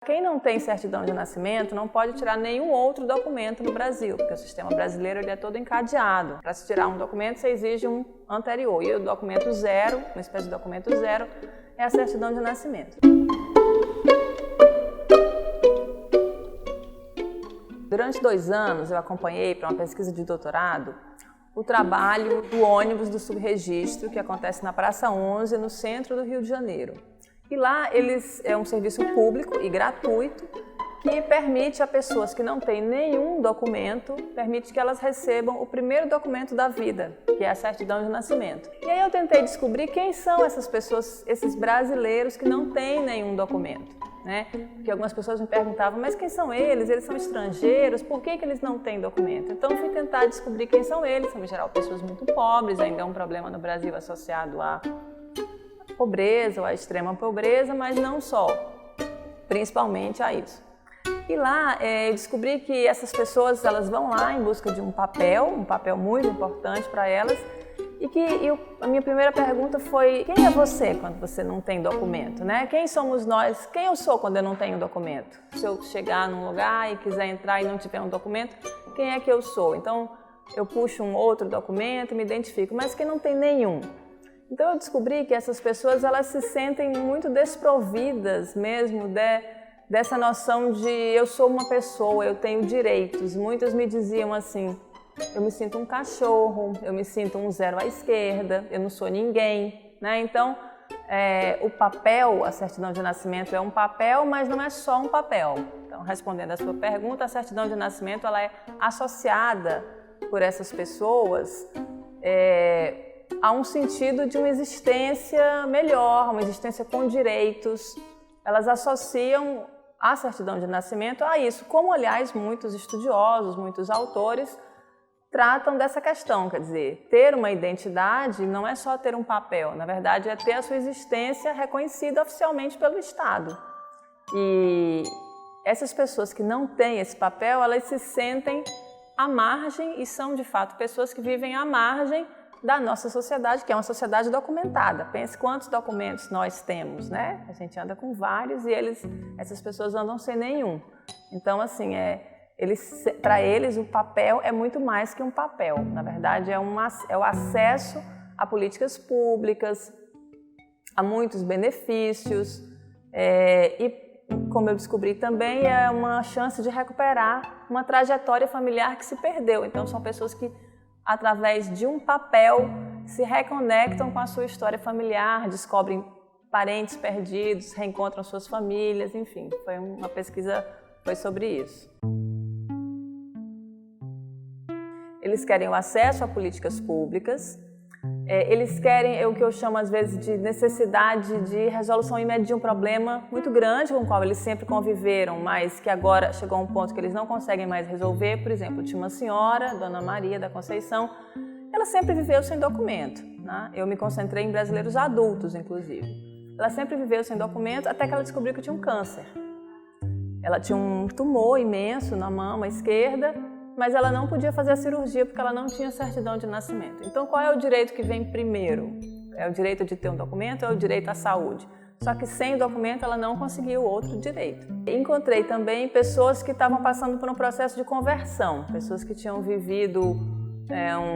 Quem não tem certidão de nascimento não pode tirar nenhum outro documento no Brasil, porque o sistema brasileiro ele é todo encadeado. Para se tirar um documento, você exige um anterior. E o documento zero, uma espécie de documento zero, é a certidão de nascimento. Durante 2 anos, eu acompanhei para uma pesquisa de doutorado o trabalho do ônibus do subregistro, que acontece na Praça 11, no centro do Rio de Janeiro. E lá é um serviço público e gratuito que permite a pessoas que não têm nenhum documento, permite que elas recebam o primeiro documento da vida, que é a certidão de nascimento. E aí eu tentei descobrir quem são essas pessoas, esses brasileiros que não têm nenhum documento, né? Porque algumas pessoas me perguntavam, mas quem são eles? Eles são estrangeiros? Por que eles não têm documento? Então eu fui tentar descobrir quem são eles. São, em geral, pessoas muito pobres, ainda é um problema no Brasil associado à pobreza ou à extrema pobreza, mas não só, principalmente a isso. E lá eu descobri que essas pessoas elas vão lá em busca de um papel muito importante para elas, e a minha primeira pergunta foi: quem é você quando você não tem documento, né? Quem somos nós? Quem eu sou quando eu não tenho documento? Se eu chegar num lugar e quiser entrar e não tiver um documento, quem é que eu sou? Então eu puxo um outro documento e me identifico, mas quem não tem nenhum? Então eu descobri que essas pessoas elas se sentem muito desprovidas mesmo dessa noção de eu sou uma pessoa, eu tenho direitos. Muitos me diziam assim: eu me sinto um cachorro, eu me sinto um zero à esquerda, eu não sou ninguém, né? Então o papel, a certidão de nascimento é um papel, mas não é só um papel. Então, respondendo a sua pergunta, a certidão de nascimento ela é associada por essas pessoas a um sentido de uma existência melhor, uma existência com direitos. Elas associam a certidão de nascimento a isso, como, aliás, muitos estudiosos, muitos autores tratam dessa questão. Quer dizer, ter uma identidade não é só ter um papel, na verdade é ter a sua existência reconhecida oficialmente pelo Estado. E essas pessoas que não têm esse papel, elas se sentem à margem e são, de fato, pessoas que vivem à margem da nossa sociedade, que é uma sociedade documentada. Pense quantos documentos nós temos, né? A gente anda com vários e essas pessoas andam sem nenhum. Então, assim, para eles o papel é muito mais que um papel. Na verdade, é o acesso a políticas públicas, a muitos benefícios e, como eu descobri também, é uma chance de recuperar uma trajetória familiar que se perdeu. Então, são pessoas que, através de um papel, se reconectam com a sua história familiar, descobrem parentes perdidos, reencontram suas famílias, enfim, foi uma pesquisa foi sobre isso. Eles querem o acesso a políticas públicas, eles querem o que eu chamo às vezes de necessidade de resolução imediata de um problema muito grande com o qual eles sempre conviveram, mas que agora chegou a um ponto que eles não conseguem mais resolver. Por exemplo, tinha uma senhora, Dona Maria da Conceição, ela sempre viveu sem documento, né? Eu me concentrei em brasileiros adultos, inclusive. Ela sempre viveu sem documento até que ela descobriu que tinha um câncer. Ela tinha um tumor imenso na mama esquerda, mas ela não podia fazer a cirurgia porque ela não tinha certidão de nascimento. Então, qual é o direito que vem primeiro? É o direito de ter um documento ou é o direito à saúde? Só que sem documento ela não conseguiu outro direito. Encontrei também pessoas que estavam passando por um processo de conversão, pessoas que tinham vivido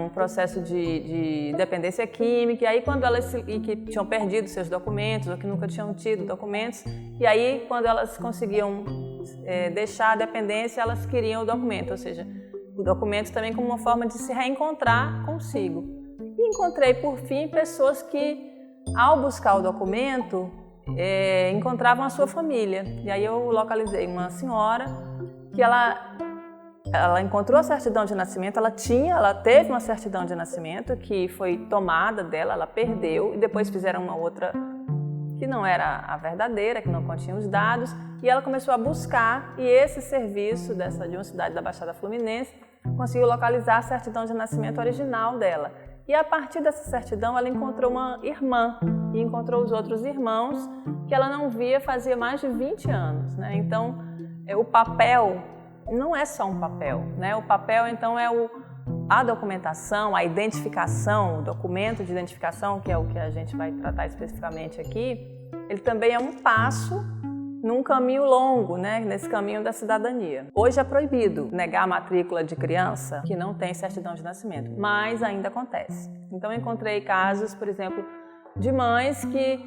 um processo de dependência química, e aí que tinham perdido seus documentos ou que nunca tinham tido documentos, e aí quando elas conseguiam deixar a dependência, elas queriam o documento, ou seja, o documento também como uma forma de se reencontrar consigo. E encontrei, por fim, pessoas que, ao buscar o documento, encontravam a sua família. E aí eu localizei uma senhora que ela encontrou a certidão de nascimento, ela teve uma certidão de nascimento que foi tomada dela, ela perdeu, e depois fizeram uma outra que não era a verdadeira, que não continha os dados, e ela começou a buscar, e esse serviço de uma cidade da Baixada Fluminense conseguiu localizar a certidão de nascimento original dela. E a partir dessa certidão ela encontrou uma irmã e encontrou os outros irmãos que ela não via fazia mais de 20 anos, né? Então, o papel não é só um papel, né? O papel, então, a documentação, a identificação, o documento de identificação, que é o que a gente vai tratar especificamente aqui, ele também é um passo num caminho longo, né, nesse caminho da cidadania. Hoje é proibido negar a matrícula de criança que não tem certidão de nascimento, mas ainda acontece. Então eu encontrei casos, por exemplo, de mães que,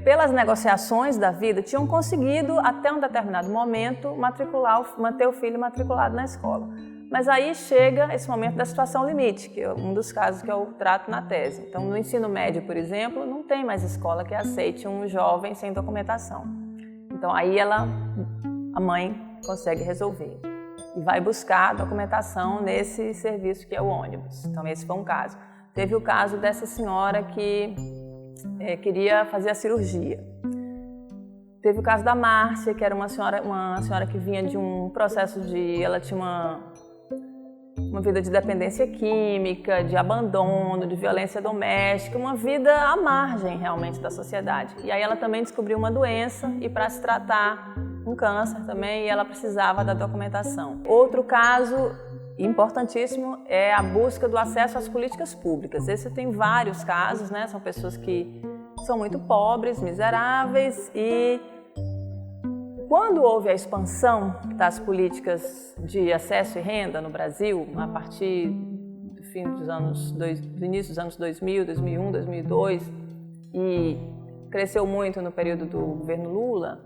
pelas negociações da vida, tinham conseguido até um determinado momento manter o filho matriculado na escola. Mas aí chega esse momento da situação limite, que é um dos casos que eu trato na tese. Então, no ensino médio, por exemplo, não tem mais escola que aceite um jovem sem documentação. Então, aí a mãe consegue resolver e vai buscar a documentação nesse serviço que é o ônibus. Então, esse foi um caso. Teve o caso dessa senhora que queria fazer a cirurgia. Teve o caso da Márcia, que era uma senhora que vinha de um processo ela tinha uma vida de dependência química, de abandono, de violência doméstica, uma vida à margem realmente da sociedade. E aí ela também descobriu uma doença e para se tratar um câncer também, ela precisava da documentação. Outro caso importantíssimo é a busca do acesso às políticas públicas. Esse tem vários casos, né? São pessoas que são muito pobres, miseráveis e quando houve a expansão das políticas de acesso e renda no Brasil, a partir do início dos anos 2000, 2001, 2002, e cresceu muito no período do governo Lula,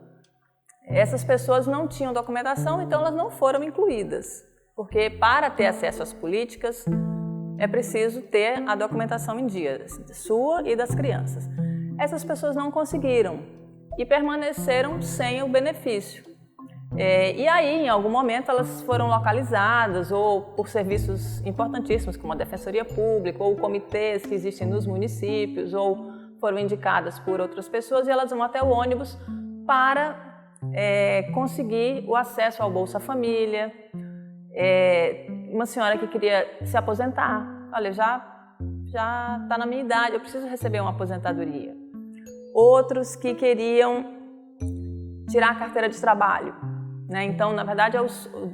essas pessoas não tinham documentação, então elas não foram incluídas, porque para ter acesso às políticas é preciso ter a documentação em dia, sua e das crianças. Essas pessoas não conseguiram e permaneceram sem o benefício. E aí, em algum momento, elas foram localizadas ou por serviços importantíssimos, como a Defensoria Pública ou comitês que existem nos municípios, ou foram indicadas por outras pessoas e elas vão até o ônibus para conseguir o acesso ao Bolsa Família. Uma senhora que queria se aposentar, olha, já está na minha idade, eu preciso receber uma aposentadoria. Outros que queriam tirar a carteira de trabalho, né? Então, na verdade,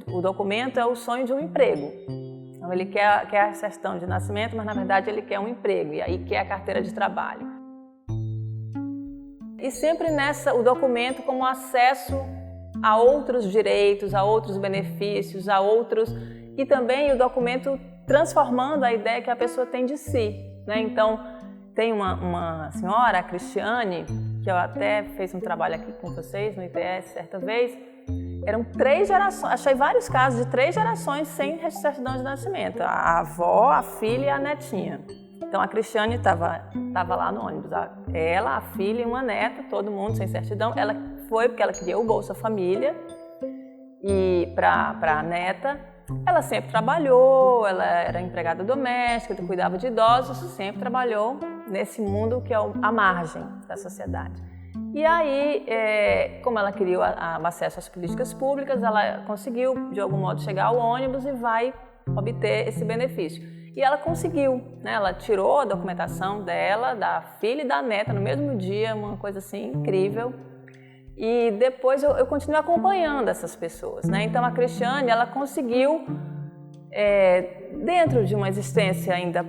o documento é o sonho de um emprego. Então, ele quer a certidão de nascimento, mas na verdade ele quer um emprego e aí quer a carteira de trabalho. E sempre o documento como acesso a outros direitos, a outros benefícios, e também o documento transformando a ideia que a pessoa tem de si, né? Então, tem uma senhora, a Cristiane, que eu até fiz um trabalho aqui com vocês no ITS certa vez. Eram 3 gerações, achei vários casos de 3 gerações sem certidão de nascimento. A avó, a filha e a netinha. Então a Cristiane estava lá no ônibus. Ela, a filha e uma neta, todo mundo sem certidão. Ela foi porque ela queria o Bolsa Família e para a neta. Ela sempre trabalhou, ela era empregada doméstica, cuidava de idosos, sempre trabalhou nesse mundo que é a margem da sociedade. E aí, como ela queria o acesso às políticas públicas, ela conseguiu, de algum modo, chegar ao ônibus e vai obter esse benefício. E ela conseguiu, né? Ela tirou a documentação dela, da filha e da neta no mesmo dia, uma coisa assim incrível. E depois eu continuo acompanhando essas pessoas, né? Então a Cristiane, ela conseguiu, dentro de uma existência ainda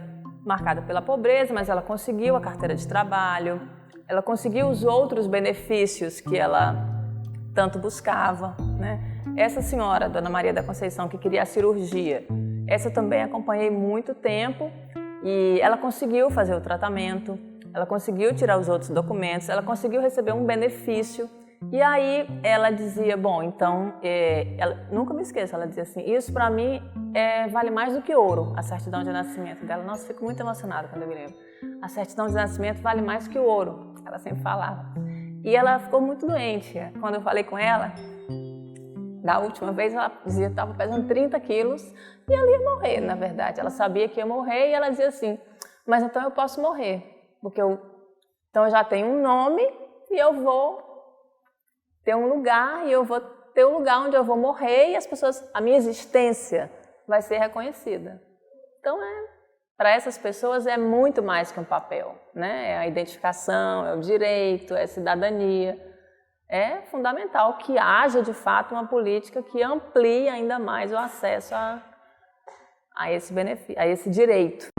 marcada pela pobreza, mas ela conseguiu a carteira de trabalho, ela conseguiu os outros benefícios que ela tanto buscava, né? Essa senhora, Dona Maria da Conceição, que queria a cirurgia, essa também acompanhei muito tempo e ela conseguiu fazer o tratamento, ela conseguiu tirar os outros documentos, ela conseguiu receber um benefício. E aí ela dizia, bom, então, nunca me esqueço, ela dizia assim, isso para mim vale mais do que ouro, a certidão de nascimento dela. Nossa, fico muito emocionada quando eu me lembro. A certidão de nascimento vale mais que o ouro, ela sempre falava. E ela ficou muito doente. Quando eu falei com ela, da última vez ela dizia que estava pesando 30 quilos e ela ia morrer, na verdade. Ela sabia que ia morrer e ela dizia assim, mas então eu posso morrer, porque então eu já tenho um nome e eu vou ter um lugar e eu vou ter um lugar onde eu vou morrer e a minha existência vai ser reconhecida. Então, para essas pessoas é muito mais que um papel, né? É a identificação, é o direito, é a cidadania. É fundamental que haja, de fato, uma política que amplie ainda mais o acesso a esse benefício, a esse direito.